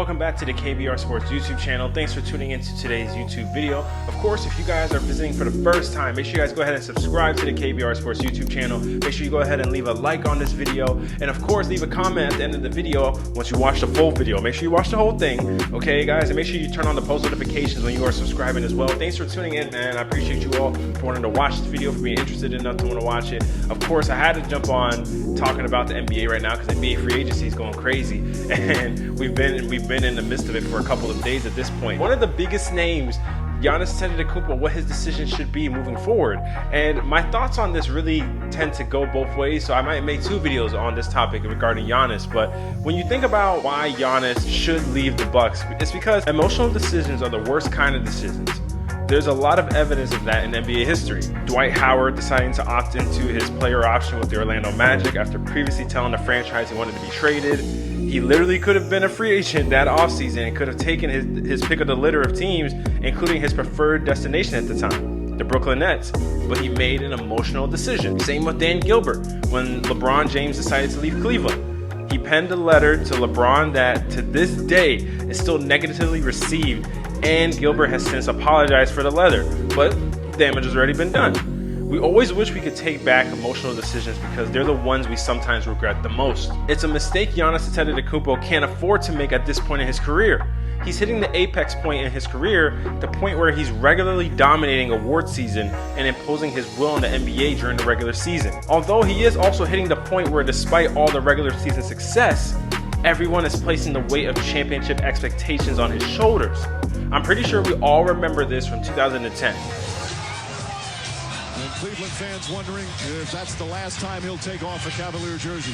welcome back to the KBR Sports YouTube channel. Thanks for tuning into today's YouTube video. Of course, if you guys are visiting for the first time, make sure you guys go ahead and subscribe to the KBR Sports YouTube channel. Make sure you go ahead and leave a like on this video, and of course leave a comment at the end of the video once you watch the full video. Make sure you watch the whole thing, okay guys, and make sure you turn on the post notifications when you are subscribing as well. Thanks for tuning in, man. I appreciate you all for wanting to watch this video, for being interested enough to want to watch it. Of course, I had to jump on talking about the NBA right now because NBA free agency is going crazy, and we've been in the midst of it for a couple of days at this point. One of the biggest names, Giannis Antetokounmpo, what his decision should be moving forward. And my thoughts on this really tend to go both ways, so I might make two videos on this topic regarding Giannis. But when you think about why Giannis should leave the Bucks, it's because emotional decisions are the worst kind of decisions. There's a lot of evidence of that in NBA history. Dwight Howard deciding to opt into his player option with the Orlando Magic after previously telling the franchise he wanted to be traded. He literally could have been a free agent that offseason and could have taken his pick of the litter of teams, including his preferred destination at the time, the Brooklyn Nets. But he made an emotional decision. Same with Dan Gilbert when LeBron James decided to leave Cleveland. He penned a letter to LeBron that to this day is still negatively received, and Gilbert has since apologized for the letter, but damage has already been done. We always wish we could take back emotional decisions because they're the ones we sometimes regret the most. It's a mistake Giannis Antetokounmpo can't afford to make at this point in his career. He's hitting the apex point in his career, the point where he's regularly dominating award season and imposing his will on the NBA during the regular season. Although he is also hitting the point where, despite all the regular season success, everyone is placing the weight of championship expectations on his shoulders. I'm pretty sure we all remember this from 2010. And Cleveland fans wondering if that's the last time he'll take off a Cavalier jersey.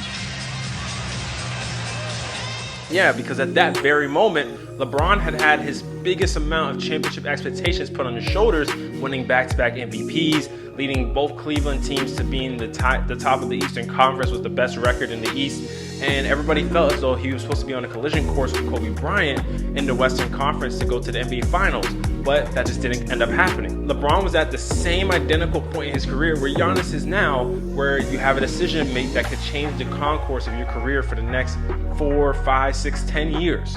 Yeah, because at that very moment, LeBron had his biggest amount of championship expectations put on his shoulders, winning back-to-back MVPs, leading both Cleveland teams to being the top of the Eastern Conference with the best record in the East. And everybody felt as though he was supposed to be on a collision course with Kobe Bryant in the Western Conference to go to the NBA Finals, but that just didn't end up happening. LeBron was at the same identical point in his career where Giannis is now, where you have a decision made that could change the concourse of your career for the next 4, 5, 6, 10 years.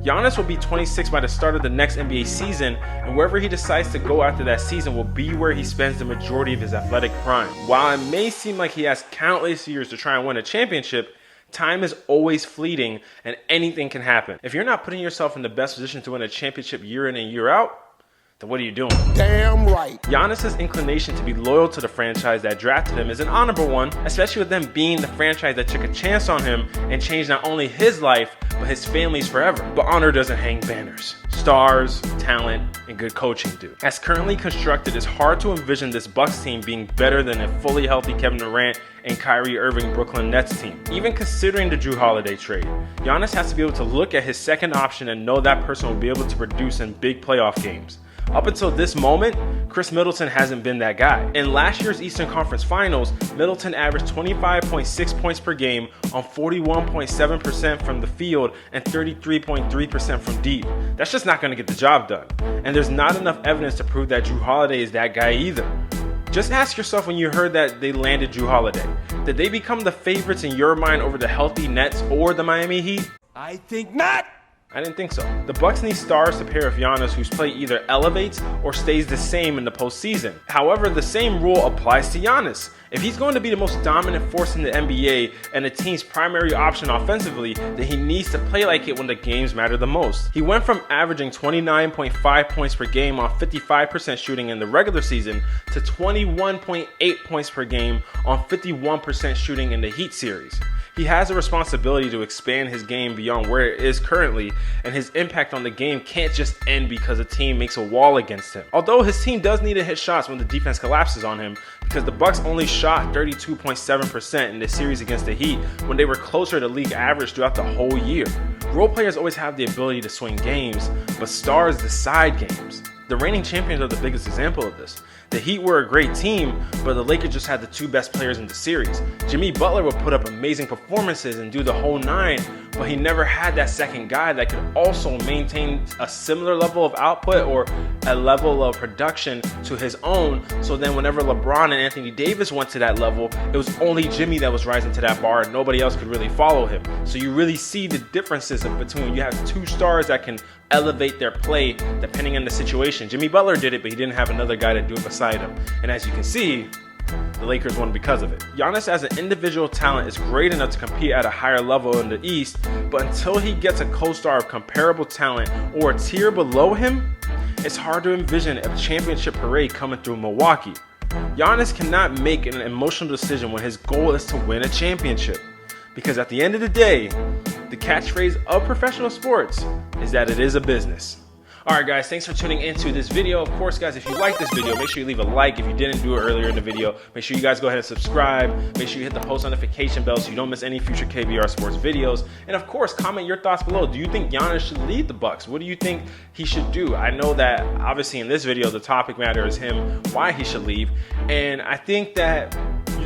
Giannis will be 26 by the start of the next NBA season, and wherever he decides to go after that season will be where he spends the majority of his athletic prime. While it may seem like he has countless years to try and win a championship, time is always fleeting and anything can happen. If you're not putting yourself in the best position to win a championship year in and year out, then what are you doing? Damn right. Giannis' inclination to be loyal to the franchise that drafted him is an honorable one, especially with them being the franchise that took a chance on him and changed not only his life, but his family's forever. But honor doesn't hang banners. Stars, talent, and good coaching do. As currently constructed, it's hard to envision this Bucks team being better than a fully healthy Kevin Durant and Kyrie Irving Brooklyn Nets team. Even considering the Jrue Holiday trade, Giannis has to be able to look at his second option and know that person will be able to produce in big playoff games. Up until this moment, Chris Middleton hasn't been that guy. In last year's Eastern Conference Finals, Middleton averaged 25.6 points per game on 41.7% from the field and 33.3% from deep. That's just not going to get the job done. And there's not enough evidence to prove that Jrue Holiday is that guy either. Just ask yourself when you heard that they landed Jrue Holiday. Did they become the favorites in your mind over the healthy Nets or the Miami Heat? I think not. I didn't think so. The Bucks need stars to pair with Giannis, whose play either elevates or stays the same in the postseason. However, the same rule applies to Giannis. If he's going to be the most dominant force in the NBA and the team's primary option offensively, then he needs to play like it when the games matter the most. He went from averaging 29.5 points per game on 55% shooting in the regular season to 21.8 points per game on 51% shooting in the Heat series. He has a responsibility to expand his game beyond where it is currently, and his impact on the game can't just end because a team makes a wall against him. Although his team does need to hit shots when the defense collapses on him, because the Bucks only shot 32.7% in the series against the Heat when they were closer to league average throughout the whole year. Role players always have the ability to swing games, but stars decide games. The reigning champions are the biggest example of this. The Heat were a great team, but the Lakers just had the two best players in the series. Jimmy Butler would put up amazing performances and do the whole nine, but he never had that second guy that could also maintain a similar level of output or a level of production to his own. So then whenever LeBron and Anthony Davis went to that level, it was only Jimmy that was rising to that bar and nobody else could really follow him. So you really see the differences between, you have two stars that can elevate their play depending on the situation. Jimmy Butler did it, but he didn't have another guy to do it beside him. And as you can see, the Lakers won because of it. Giannis as an individual talent is great enough to compete at a higher level in the East, but until he gets a co-star of comparable talent or a tier below him, it's hard to envision a championship parade coming through Milwaukee. Giannis cannot make an emotional decision when his goal is to win a championship. Because at the end of the day, the catchphrase of professional sports is that it is a business. Alright guys, thanks for tuning into this video. Of course guys, if you like this video, make sure you leave a like. If you didn't do it earlier in the video, make sure you guys go ahead and subscribe. Make sure you hit the post notification bell so you don't miss any future KBR Sports videos. And of course, comment your thoughts below. Do you think Giannis should lead the Bucks? What do you think he should do? I know that obviously in this video, the topic matter is him, why he should leave. And I think that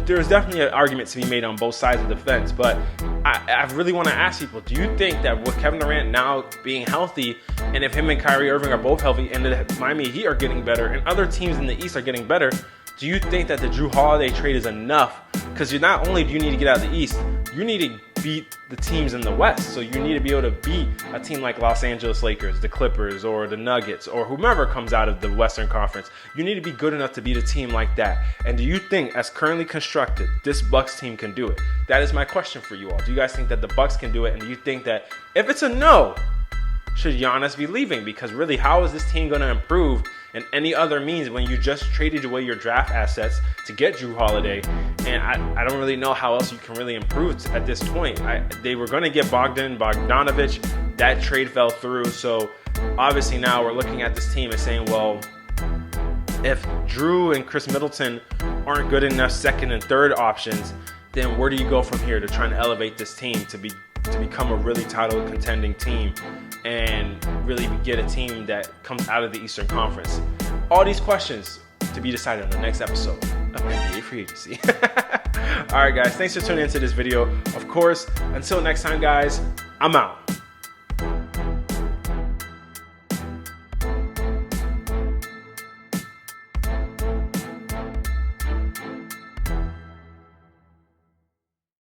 there's definitely an argument to be made on both sides of the fence, but I really want to ask people, do you think that with Kevin Durant now being healthy, and if him and Kyrie Irving are both healthy, and the Miami Heat are getting better, and other teams in the East are getting better, do you think that the Jrue Holiday trade is enough? Because not only do you need to get out of the East, you need to beat the teams in the West. So you need to be able to beat a team like Los Angeles Lakers, the Clippers, or the Nuggets, or whomever comes out of the Western Conference. You need to be good enough to beat a team like that. And do you think, as currently constructed, this Bucks team can do it? That is my question for you all. Do you guys think that the Bucks can do it? And do you think that if it's a no, should Giannis be leaving? Because really, how is this team going to improve in any other means when you just traded away your draft assets to get Jrue Holiday? And I don't really know how else you can really improve at this point. They were going to get Bogdanovich. That trade fell through. So obviously now we're looking at this team and saying, well, if Jrue and Chris Middleton aren't good enough second and third options, then where do you go from here to try and elevate this team to become a really title contending team and really get a team that comes out of the Eastern Conference? All these questions to be decided in the next episode of NBA Free Agency. All right, guys, thanks for tuning into this video. Of course, until next time, guys, I'm out.